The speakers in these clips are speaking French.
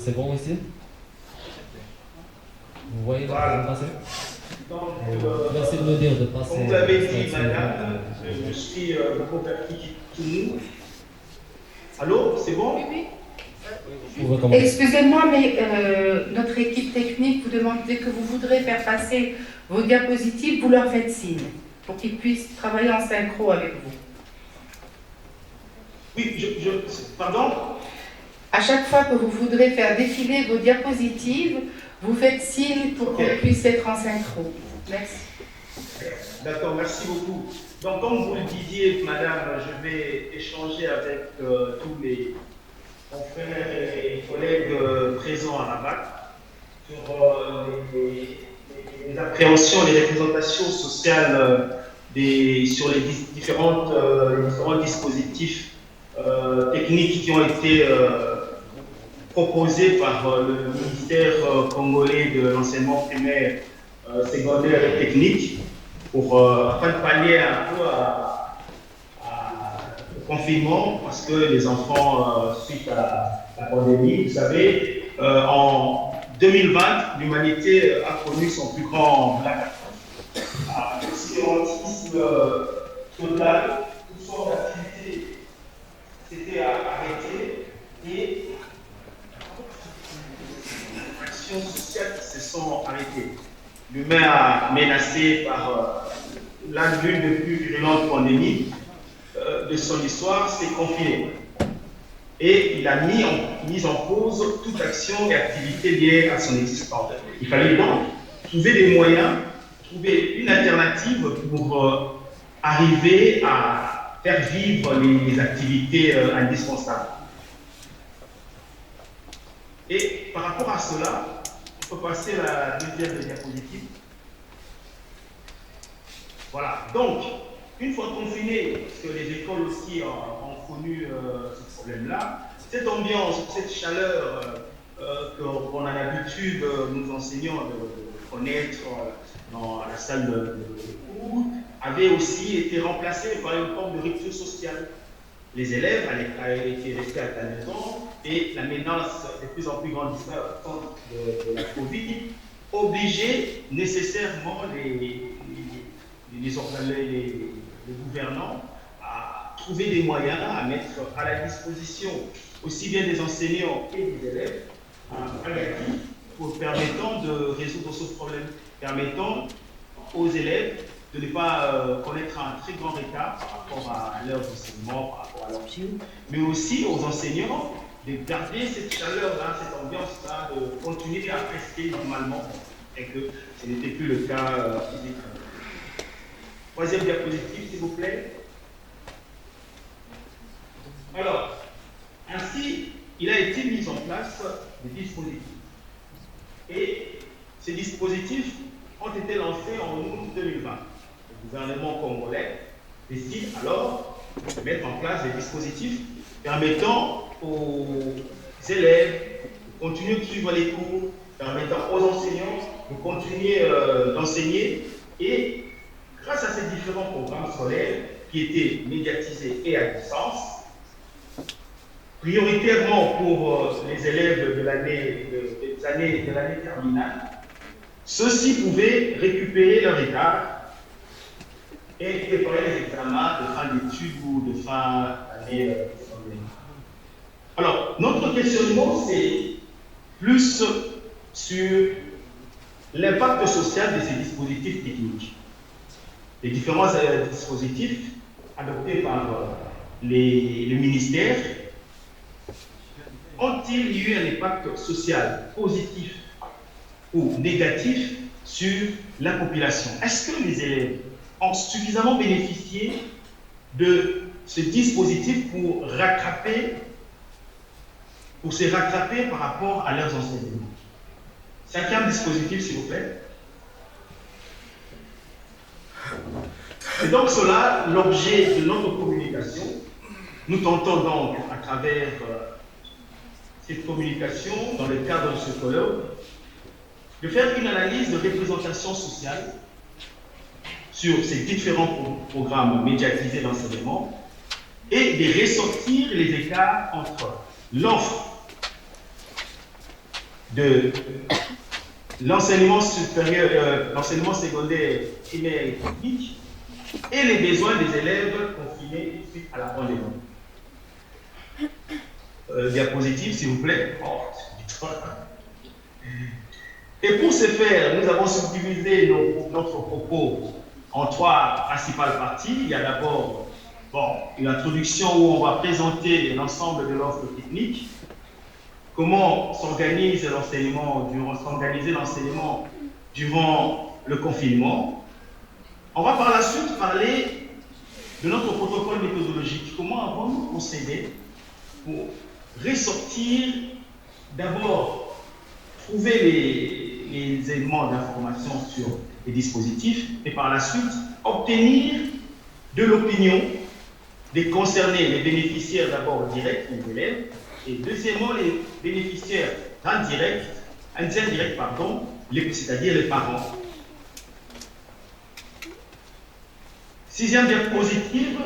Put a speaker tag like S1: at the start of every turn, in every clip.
S1: C'est bon ici? Vous voyez la présentation? Merci de me dire de passer.
S2: Comme vous l'avez dit, madame, je suis reconverti tout nous. Allô, c'est bon?
S3: Oui,
S1: Oui.
S3: Excusez-moi, mais notre équipe technique vous demande dès que vous voudrez faire passer vos diapositives, vous leur faites signe pour qu'ils puissent travailler en synchro avec vous.
S2: Oui, pardon?
S3: À chaque fois que vous voudrez faire défiler vos diapositives, vous faites signe pour qu'on puisse être en synchro. Merci.
S2: D'accord, merci beaucoup. Donc, comme vous le disiez, madame, je vais échanger avec tous les confrères et collègues présents à la BAC sur les appréhensions, les représentations sociales sur les différents dispositifs techniques qui ont été proposés par le ministère congolais de l'enseignement primaire, secondaire et technique afin de pallier un peu au confinement, parce que les enfants, suite à la pandémie, vous savez, en 2020, l'humanité a connu son plus grand blackout. L'obscurantisme total, toutes sortes d'activités s'étaient arrêtées et les actions sociales se sont arrêtées. L'humain menacé par l'une des plus virulentes pandémies de son histoire s'est confiné. Et il a mis en cause toute action et activité liée à son existence. Il fallait donc trouver des moyens, trouver une alternative pour arriver à faire vivre les activités indispensables. Et par rapport à cela, on peut passer à la deuxième diapositive. Voilà. Donc, une fois confinés, parce que les écoles aussi ont connu ce problème-là, cette ambiance, cette chaleur qu'on a l'habitude, nous enseignants, de connaître dans la salle de cours, avait aussi été remplacée par une forme de rupture sociale. Les élèves étaient restés à la maison et la menace de plus en plus grandissante de la Covid obligeait nécessairement les gouvernants à trouver des moyens à mettre à la disposition aussi bien des enseignants et des élèves pour permettant de résoudre ce problème, permettant aux élèves de ne pas connaître un très grand retard par rapport à leurs enseignements, par rapport à leurs cours, mais aussi aux enseignants de garder cette chaleur-là, cette ambiance-là, de continuer à rester normalement, et que ce n'était plus le cas physique. Troisième diapositive, s'il vous plaît. Alors, ainsi, il a été mis en place des dispositifs. Et ces dispositifs ont été lancés en août 2020. Le gouvernement congolais décide alors de mettre en place des dispositifs permettant aux élèves de continuer de suivre les cours, permettant aux enseignants de continuer d'enseigner. Et grâce à ces différents programmes scolaires qui étaient médiatisés et à distance, prioritairement pour les élèves de l'année terminale, ceux-ci pouvaient récupérer leur écart et préparer les examens de fin d'études ou de fin d'année. Alors, notre questionnement, c'est plus sur l'impact social de ces dispositifs techniques. Les différents dispositifs adoptés par le ministère ont-ils eu un impact social positif ou négatif sur la population? Est-ce que les élèves ont suffisamment bénéficié de ce dispositif pour se rattraper par rapport à leurs enseignements? Cinquième dispositif, s'il vous plaît. C'est donc cela l'objet de notre communication. Nous tentons donc, à travers cette communication, dans le cadre de ce colloque, de faire une analyse de représentation sociale sur ces différents programmes médiatisés d'enseignement et de ressortir les écarts entre l'offre de l'enseignement supérieur, l'enseignement secondaire, primaire et technique, et les besoins des élèves confinés suite à la pandémie. Diapositive, s'il vous plaît. Oh, et pour ce faire, nous avons subdivisé notre propos en 3 principales parties. Il y a d'abord une introduction où on va présenter l'ensemble de l'offre technique, comment s'organiser l'enseignement durant le confinement. On va par la suite parler de notre protocole méthodologique. Comment avons-nous procédé pour ressortir, d'abord, trouver les éléments d'information sur les dispositifs et par la suite obtenir de l'opinion des concernés, les bénéficiaires d'abord directs, les élèves, et deuxièmement les bénéficiaires indirects, c'est-à-dire les parents. 6e diapositive,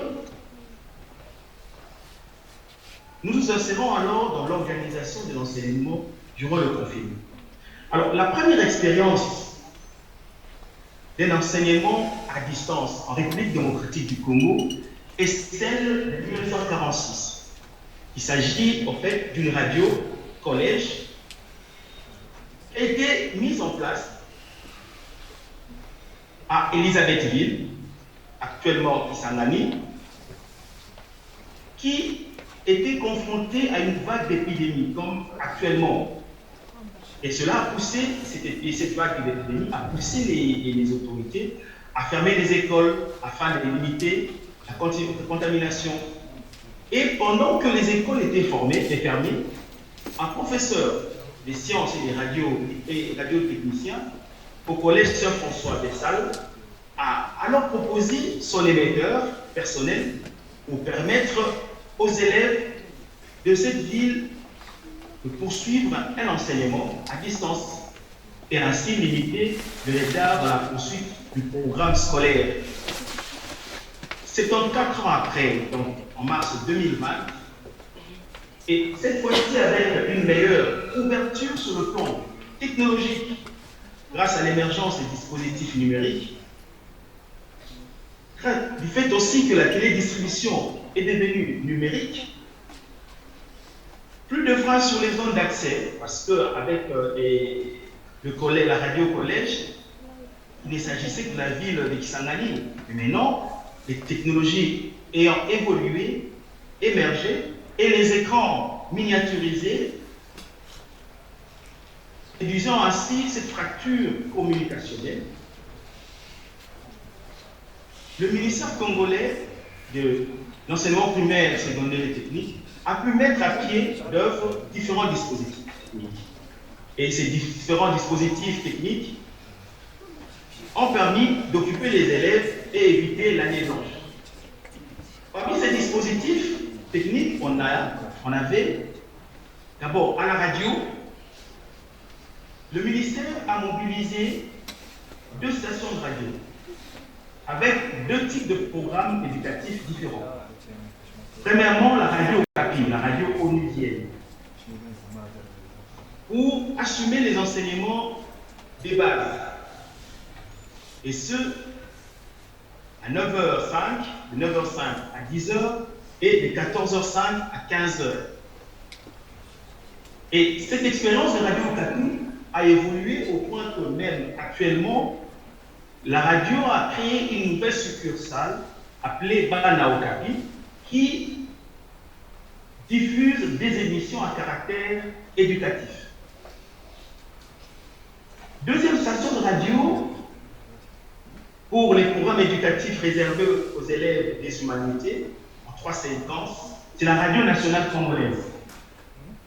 S2: nous nous insérons alors dans l'organisation de l'enseignement durant le confinement. Alors, la première expérience d'un enseignement à distance en République démocratique du Congo est celle de 1946. Il s'agit en fait d'une radio collège qui a été mise en place à Elisabethville, actuellement Kisangani, qui était confrontée à une vague d'épidémie comme actuellement. Et cela a poussé, cette vague d'épidémie a poussé les autorités à fermer les écoles afin de limiter la contamination. Et pendant que les écoles étaient fermées, un professeur des sciences et radiotechnicien au collège Saint-François des Salles a alors proposé son émetteur personnel pour permettre aux élèves de cette ville de poursuivre un enseignement à distance et ainsi limiter le retard dans la poursuite du programme scolaire. 74 ans après, donc en mars 2020, et cette fois-ci avec une meilleure couverture sur le plan technologique grâce à l'émergence des dispositifs numériques, du fait aussi que la télédistribution est devenue numérique, plus de freins sur les zones d'accès, parce qu'avec la radio collège, il ne s'agissait que de la ville de Kisangani. Mais maintenant, les technologies ayant évolué, émergé, et les écrans miniaturisés, réduisant ainsi cette fracture communicationnelle, le ministère congolais de l'enseignement primaire, secondaire et technique a pu mettre à pied d'œuvre différents dispositifs techniques. Et ces différents dispositifs techniques ont permis d'occuper les élèves et éviter l'année blanche. Parmi ces dispositifs techniques, on avait d'abord à la radio, le ministère a mobilisé 2 stations de radio avec 2 types de programmes éducatifs différents. Premièrement, la radio Okapi, la radio onusienne, pour assumer les enseignements des bases. Et ce, à 9h05, de 9h05 à 10h et de 14h05 à 15h. Et cette expérience de radio Okapi a évolué au point que même actuellement, la radio a créé une nouvelle succursale appelée Bana Okapi qui diffuse des émissions à caractère éducatif. Deuxième station de radio pour les programmes éducatifs réservés aux élèves des humanités en 3 séquences, c'est la radio nationale congolaise,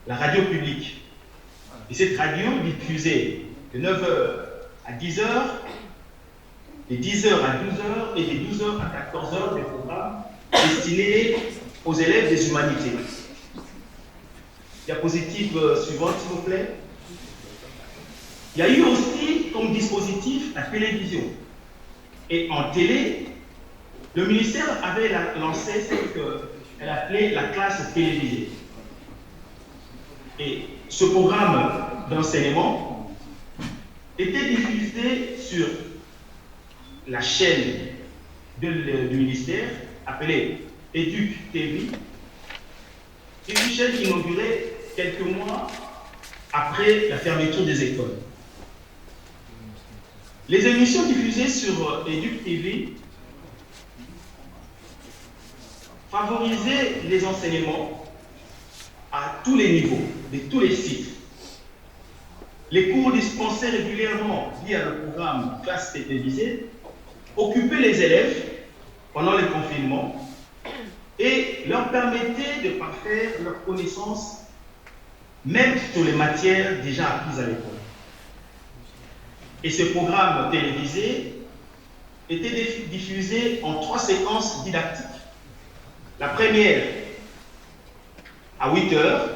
S2: la radio publique. Et cette radio diffusait de 9h à 10h, de 10h à 12h et de 12h à 14h des programmes destinés aux élèves des humanités. Diapositive suivante, s'il vous plaît. Il y a eu aussi comme dispositif la télévision. Et en télé, le ministère avait lancé ce qu'elle appelait la classe télévisée. Et ce programme d'enseignement était diffusée sur la chaîne du ministère appelée Éduc TV, une chaîne inaugurée quelques mois après la fermeture des écoles. Les émissions diffusées sur Éduc TV favorisaient les enseignements à tous les niveaux, de tous les cycles. Les cours dispensés régulièrement via le programme Classe télévisée occupaient les élèves pendant le confinement et leur permettaient de parfaire leurs connaissances, même sur les matières déjà apprises à l'école. Et ce programme télévisé était diffusé en 3 séquences didactiques. La première, à 8 heures,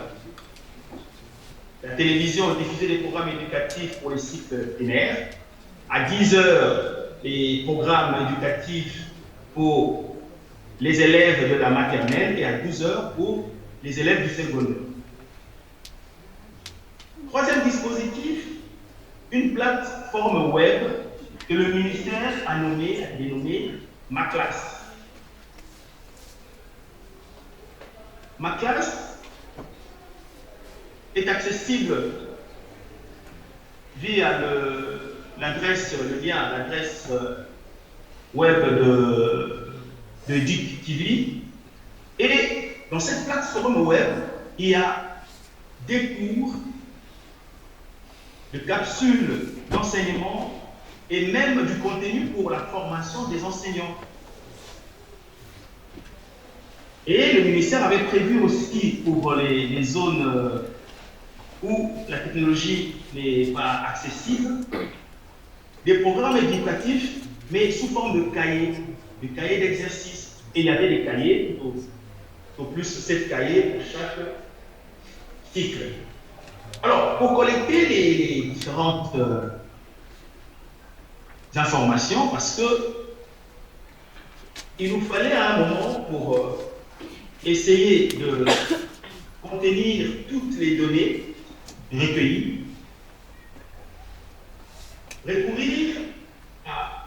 S2: la télévision diffusait des programmes éducatifs pour les cycles primaires. À 10 heures, les programmes éducatifs pour les élèves de la maternelle et à 12 heures pour les élèves du secondaire. Troisième dispositif, une plateforme web que le ministère a dénommée Ma Classe. Ma Classe est accessible via l'adresse web de Éduc TV. Et dans cette plateforme web, il y a des cours, de capsules d'enseignement et même du contenu pour la formation des enseignants. Et le ministère avait prévu aussi pour les zones où la technologie n'est pas accessible, des programmes éducatifs, mais sous forme de cahiers d'exercice. Et il y avait des cahiers, au plus 7 cahiers pour chaque cycle. Alors, pour collecter les différentes informations, parce que il nous fallait à un moment pour essayer de contenir toutes les données recueillies, recourir à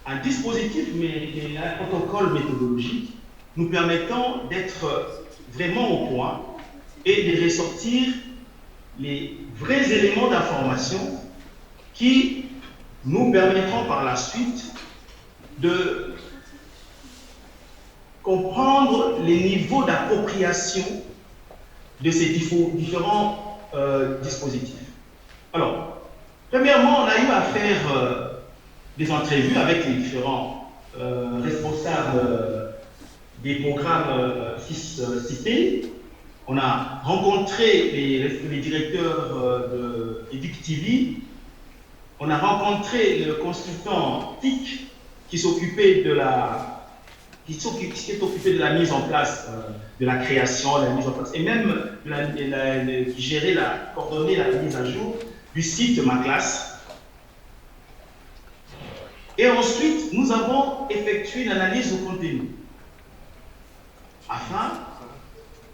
S2: un dispositif, mais à un protocole méthodologique nous permettant d'être vraiment au point et de ressortir les vrais éléments d'information qui nous permettront par la suite de comprendre les niveaux d'appropriation de ces différents dispositifs. Alors, premièrement, on a eu à faire des entrevues avec les différents responsables des programmes cités. On a rencontré les directeurs de Éduc TV. On a rencontré le consultant TIC qui s'occupait de de la mise en place, de la création, de la mise en place, et même qui gérait coordonnait la mise à jour du site Ma Classe. Et ensuite, nous avons effectué une analyse de contenu afin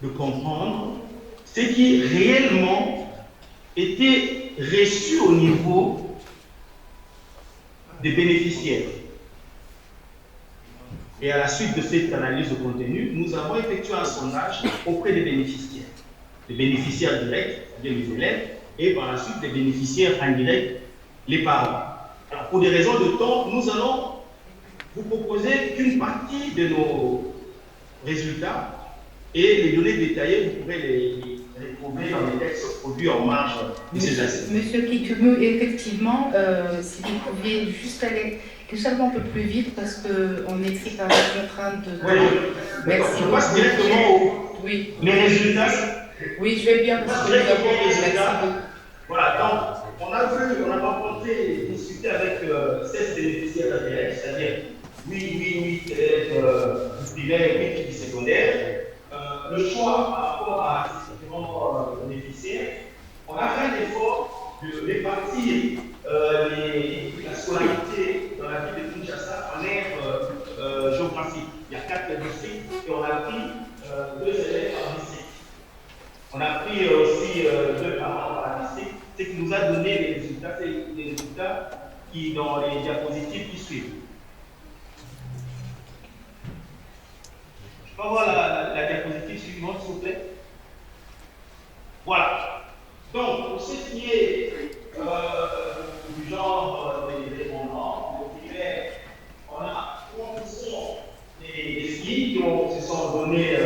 S2: de comprendre ce qui réellement était reçu au niveau des bénéficiaires. Et à la suite de cette analyse de contenu, nous avons effectué un sondage auprès des bénéficiaires directs, c'est-à-dire les élèves, et par la suite des bénéficiaires indirects, les parents. Alors, pour des raisons de temps, nous allons vous proposer qu'une partie de nos résultats et les données détaillées, vous pourrez les trouver dans les textes produits en marge de ces assises.
S3: Monsieur Kitumu, effectivement, si vous pouviez juste aller légèrement un peu plus vite parce qu'on écrit par la contrainte de...
S2: Oui,
S3: merci.
S2: Je passe directement aux
S3: oui.
S2: Les résultats.
S3: Oui, je vais bien parce que nous avons les résultats.
S2: Voilà, donc on a rencontré et discuté avec 16 bénéficiaires d'APL, c'est-à-dire 8 élèves du primaire et 8 du secondaire. Le choix par rapport à ces différents bénéficiaires, on a fait un effort de répartir la scolarité dans la ville de Kinshasa en aire géographique. Il y a 4 districts et on a pris 2 élèves par district. On a pris aussi 2 parents par district nous a donné les résultats, c'est les résultats qui, dans les diapositives qui suivent. Je peux avoir la diapositive suivante, s'il vous plaît. Voilà. Donc, pour ce qui est du genre des répondants, le primaire, on a 3% des filles qui se sont données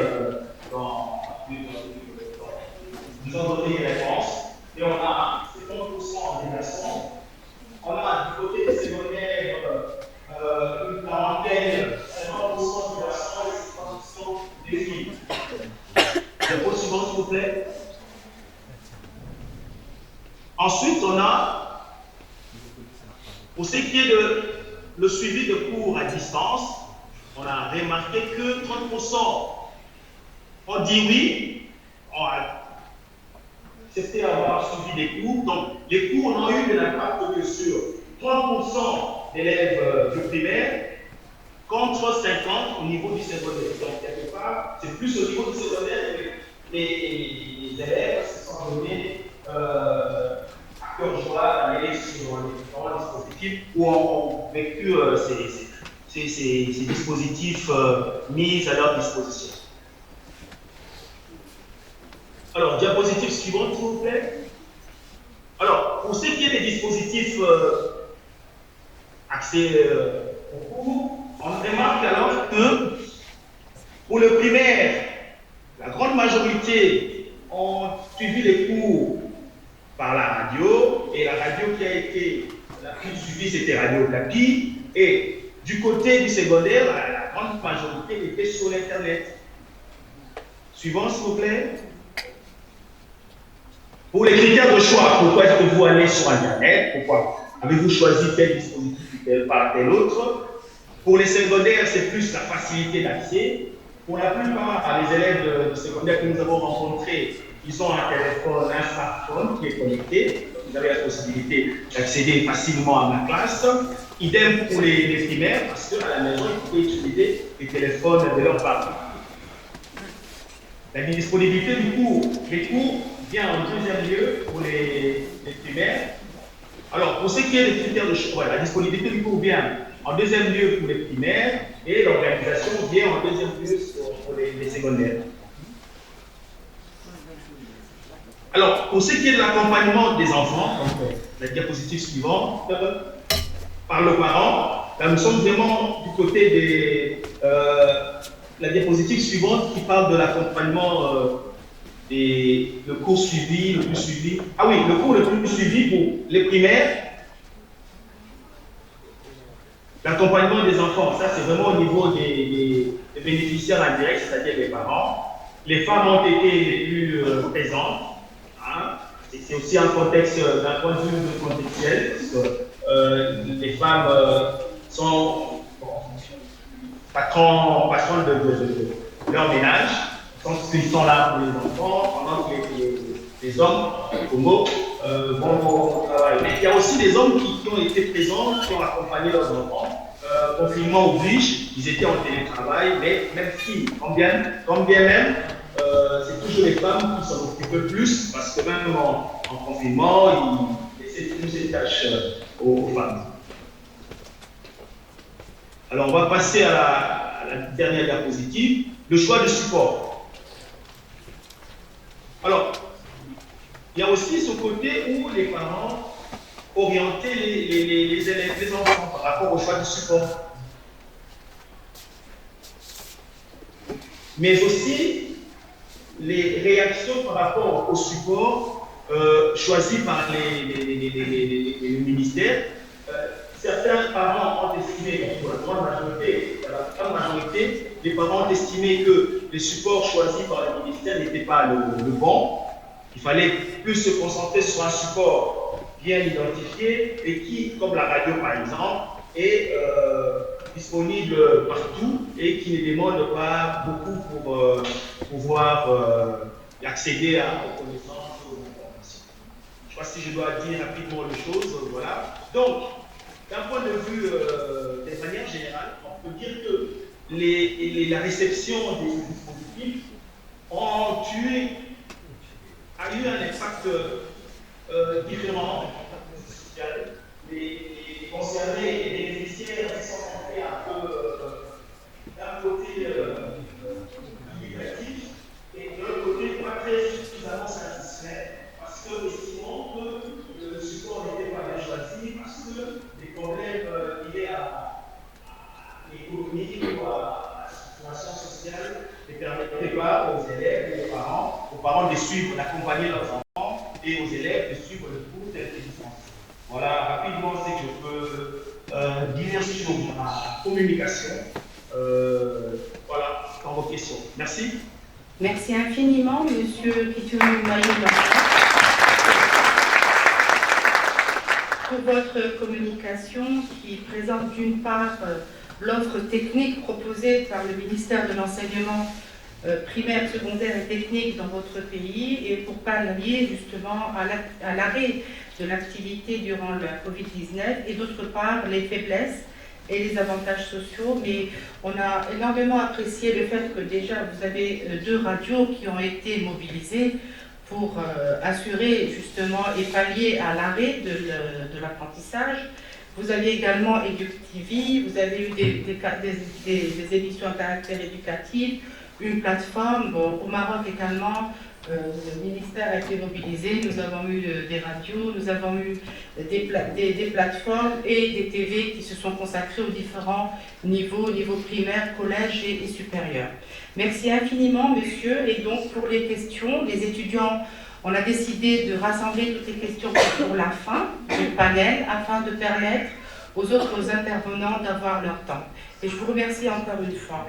S2: nous ont donné une réponse. Et on a 50% des garçons. On a du côté des secondaires une quarantaine, 50% des garçons et 50% des filles. Le suivant, s'il vous plaît. Ensuite, on a, pour ce qui est de le suivi de cours à distance, on a remarqué que 30% ont dit oui, ont accepté avoir suivi des cours. Donc, les cours n'ont eu de l'impact que sur 30% d'élèves du primaire, contre 50% au niveau du secondaire. Donc, quelque part, c'est plus au niveau du secondaire que les élèves se sont donnés à cœur joie d'aller sur les différents dispositifs où ont vécu ces dispositifs mis à leur disposition. Alors, diapositive suivante, s'il vous plaît. Alors, pour ce qui est des dispositifs accès au cours, on remarque alors que pour le primaire, la grande majorité ont suivi les cours par la radio, et la radio qui a été la plus suivie, c'était Radio Capi, et du côté du secondaire, la grande majorité était sur l'Internet. Suivant, s'il vous plaît. Pour les critères de choix, pourquoi est-ce que vous allez sur Internet? Pourquoi avez-vous choisi tel dispositif par tel autre? Pour les secondaires, c'est plus la facilité d'accès. Pour la plupart des élèves de secondaire que nous avons rencontrés, ils ont un téléphone, un smartphone qui est connecté. Vous avez la possibilité d'accéder facilement à ma classe. Idem pour les primaires, parce qu'à la maison, ils pouvaient utiliser les téléphones de leurs parents. La disponibilité du cours. Les cours viennent en deuxième lieu pour les primaires. Alors, pour ce qui est des critères de choix, la disponibilité du cours vient en deuxième lieu pour les primaires et l'organisation vient en deuxième lieu pour les secondaires. Alors, pour ce qui est de l'accompagnement des enfants, donc, la diapositive suivante, par le parent, là nous sommes vraiment du côté des... la diapositive suivante qui parle de l'accompagnement le cours suivi, le plus suivi. Ah oui, le cours le plus suivi pour les primaires, l'accompagnement des enfants, ça c'est vraiment au niveau des bénéficiaires indirects, c'est-à-dire les parents. Les femmes ont été les plus présentes. Hein. C'est aussi un contexte, d'un point de vue contextuel, parce que les femmes sont patronnes de leur ménage, donc ils sont là pour les enfants, pendant que les hommes, homo, vont au travail. Mais il y a aussi des hommes qui ont été présents, qui ont accompagné leurs enfants. Confinement oblige, ils étaient en télétravail, mais même si, quand bien même, c'est toujours les femmes qui s'en occupent plus, parce que même en confinement, ils laissaient plus ces tâches aux femmes. Alors, on va passer à la dernière diapositive, le choix de support. Alors, il y a aussi ce côté où les parents orientaient les élèves, les enfants par rapport au choix de support. Mais aussi les réactions par rapport au support choisi par les ministères. Certains parents ont estimé, pour la grande majorité, les parents ont estimé que les supports choisis par le ministère n'étaient pas le bon. Il fallait plus se concentrer sur un support bien identifié et qui, comme la radio par exemple, est disponible partout et qui ne demande pas beaucoup pour pouvoir accéder aux connaissances, aux informations. Je ne sais pas si je dois dire rapidement les choses, voilà. Donc, d'un point de vue, de manière générale, on peut dire que la réception des dispositifs a eu un impact différencié aux élèves et aux parents de suivre, d'accompagner leurs enfants et aux élèves de suivre le cours tel que dispensé. Voilà rapidement ce que je peux dire sur ma communication. Voilà, dans vos questions. Merci.
S3: Merci infiniment, Monsieur Kitunu Maïla, pour votre communication qui présente d'une part l'offre technique proposée par le ministère de l'Enseignement primaire, secondaire et technique dans votre pays et pour pallier justement à l'arrêt de l'activité durant la Covid-19 et d'autre part les faiblesses et les avantages sociaux, mais on a énormément apprécié le fait que déjà vous avez 2 radios qui ont été mobilisées pour assurer justement et pallier à l'arrêt de l'apprentissage. Vous avez également EduTV, vous avez eu des émissions à caractère éducatif, une plateforme. Bon, au Maroc également, le ministère a été mobilisé, nous avons eu des radios, nous avons eu des plateformes et des TV qui se sont consacrés aux différents niveaux, niveau primaire, collège et supérieur. Merci infiniment, monsieur. Et donc, pour les questions, les étudiants, on a décidé de rassembler toutes les questions pour la fin du panel afin de permettre aux autres intervenants d'avoir leur temps. Et je vous remercie encore une fois.